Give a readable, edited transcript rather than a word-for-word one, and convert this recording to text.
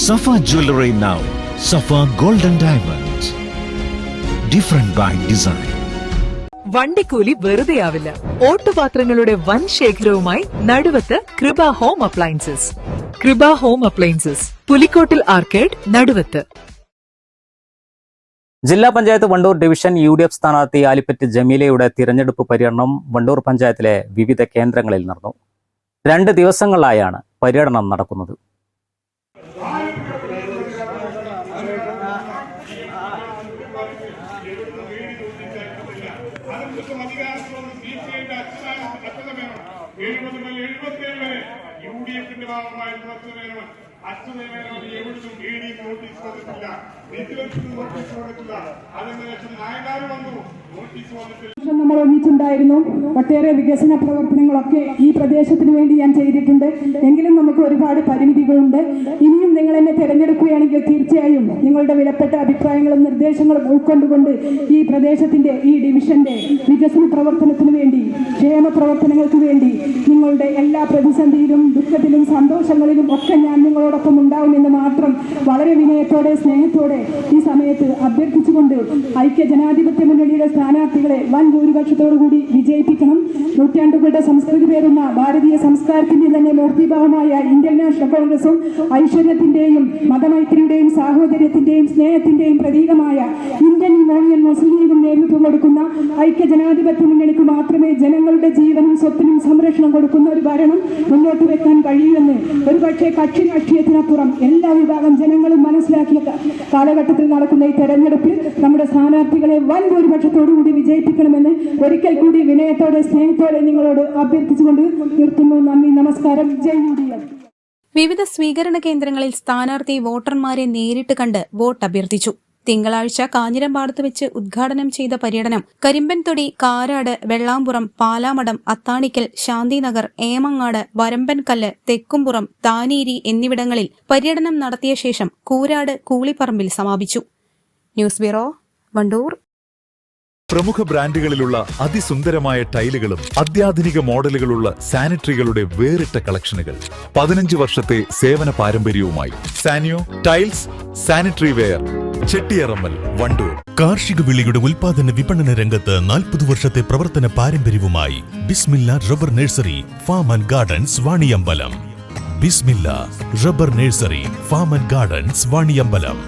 Safa Jewelry now. Safa Golden Diamonds. Different by design. വണ്ടിക്കൂലി വെറുതെയാവില്ല. ഓട്ടുപാത്രങ്ങളുടെ വൻ ശേഖരവുമായി നടുവത്ത് കൃപ ഹോം അപ്ലയൻസസ്. കൃപ ഹോം അപ്ലയൻസസ്, പുലിക്കോട്ടിൽ ആർക്കേഡ്, നടുവത്ത്. ജില്ലാ പഞ്ചായത്ത് വണ്ടൂർ ഡിവിഷൻ UDF സ്ഥാനാർത്ഥി ആലിപ്പറ്റ് ജമീലയുടെ തിരഞ്ഞെടുപ്പ് പര്യടനം വണ്ടൂർ പഞ്ചായത്തിലെ വിവിധ കേന്ദ്രങ്ങളിൽ നടന്നു. 2 ദിവസങ്ങളിലായാണ് പര്യടനം നടക്കുന്നത്. നമ്മൾ ഒന്നിച്ചുണ്ടായിരുന്നു. ഒട്ടേറെ വികസന പ്രവർത്തനങ്ങളൊക്കെ ഈ പ്രദേശത്തിന് വേണ്ടി ഞാൻ ചെയ്തിട്ടുണ്ട്. എങ്കിലും നമുക്ക് ഒരുപാട് പരിമിതികളുണ്ട്. ഇനിയും നിങ്ങൾ എന്നെ തിരഞ്ഞെടുക്കുകയാണെങ്കിൽ തീർച്ചയായും നിങ്ങളുടെ വിലപ്പെട്ട അഭിപ്രായങ്ങളും നിർദ്ദേശങ്ങളും ഉൾക്കൊണ്ടുകൊണ്ട് ഈ പ്രദേശത്തിന്റെ, ഈ ഡിവിഷന്റെ വികസന പ്രവർത്തനത്തിന് വേണ്ടി, ക്ഷേമ പ്രവർത്തനങ്ങൾക്ക് വേണ്ടി, നിങ്ങളുടെ എല്ലാ പ്രതിസന്ധിയിലും ദുഃഖത്തിലും സന്തോഷങ്ങളിലും ഒക്കെ ഞാൻ നിങ്ങളോടൊപ്പം ഉണ്ടാവുമെന്ന് മാത്രം വളരെ വിനയത്തോടെ, സ്നേഹത്തോടെ ഈ സമയത്ത് അഭ്യർത്ഥിച്ചുകൊണ്ട് ഐക്യ ജനാധിപത്യ മുന്നണിയുടെ സ്ഥാനാർത്ഥികളെ വൻ ഭൂരിപക്ഷത്തോടുകൂടി വിജയിപ്പിക്കണം. നൂറ്റാണ്ടുകളുടെ സംസ്കൃതി പേരുന്ന ഭാരതീയ സംസ്കാരത്തിന്റെ തന്നെ മൂർത്തിഭാവമായ ഇന്ത്യൻ നാഷണൽ കോൺഗ്രസും ഐശ്വര്യത്തിന്റെയും മതമൈത്രിയുടെയും സാഹോദര്യത്തിന്റെയും സ്നേഹത്തിന്റെയും പ്രതീകമായ ഇന്ത്യൻ യൂണിയൻ മുസ്ലിം ലീഗും നേതൃത്വം കൊടുക്കുന്ന ഐക്യ ജനാധിപത്യ മുന്നണിക്ക് മാത്രമേ ജനങ്ങളുടെ ജീവനും സ്വത്തിനും സംരക്ഷണം കൊടുക്കുന്ന ഒരു ഭരണം മുന്നോട്ട് വെക്കാൻ കഴിയുമെന്ന് ഒരുപക്ഷെ കക്ഷി രാഷ്ട്രീയത്തിനപ്പുറം എല്ലാ വിഭാഗം ജനങ്ങളും മനസ്സിലാക്കിയ കാലഘട്ടത്തിൽ നടക്കുന്ന ഈ തെരഞ്ഞെടുപ്പിൽ നമ്മുടെ സ്ഥാനാർത്ഥികളെ വൻ ഭൂരിപക്ഷത്തോടുകൂടി വിജയിപ്പിക്കണമെന്ന് ഒരിക്കൽ കൂടി വിനയത്തോടെ, സ്നേഹത്തോടെ നിങ്ങളോട് അഭ്യർത്ഥിച്ചുകൊണ്ട് നിർത്തുന്നു. നന്ദി, നമസ്കാരം. ജയ് UDF. വിവിധ സ്വീകരണ കേന്ദ്രങ്ങളിൽ സ്ഥാനാർത്ഥി വോട്ടർമാരെ നേരിട്ട് കണ്ട് വോട്ട് അഭ്യർത്ഥിച്ചു. തിങ്കളാഴ്ച കാഞ്ഞിരമ്പാടത്ത് വെച്ച് ഉദ്ഘാടനം ചെയ്ത പര്യടനം കരിമ്പൻതൊടി, കാരാട്, വെള്ളാമ്പുറം, പാലാമടം, അത്താണിക്കൽ, ശാന്തിനഗർ, ഏമങ്ങാട്, വരമ്പൻകല്ല്, തെക്കുംപുറം, താനേരി എന്നിവിടങ്ങളിൽ പര്യടനം നടത്തിയ ശേഷം കൂരാട്, കൂളിപ്പറമ്പിൽ സമാപിച്ചു. News bureau, Wandoor. പ്രമുഖ ബ്രാൻഡുകളിലുള്ള അതിസുന്ദരമായ ടൈലുകളും അത്യാധുനിക മോഡലുകളുള്ള സാനിറ്ററികളുടെ വേറിട്ട കളക്ഷനുകൾ. 15 വർഷത്തെ സേവന പാരമ്പര്യവുമായി Sanio tiles, sanitary ware, Chettiyarammal, Wandoor. കാർഷിക വിളിയുടെ ഉൽപാദന വിപണന രംഗത്ത് 40 വർഷത്തെ പ്രവർത്തന പാരമ്പര്യവുമായി Bismilla rubber nursery, farm and gardens, Vaniyambalam. Bismilla rubber nursery, farm and gardens, Vaniyambalam.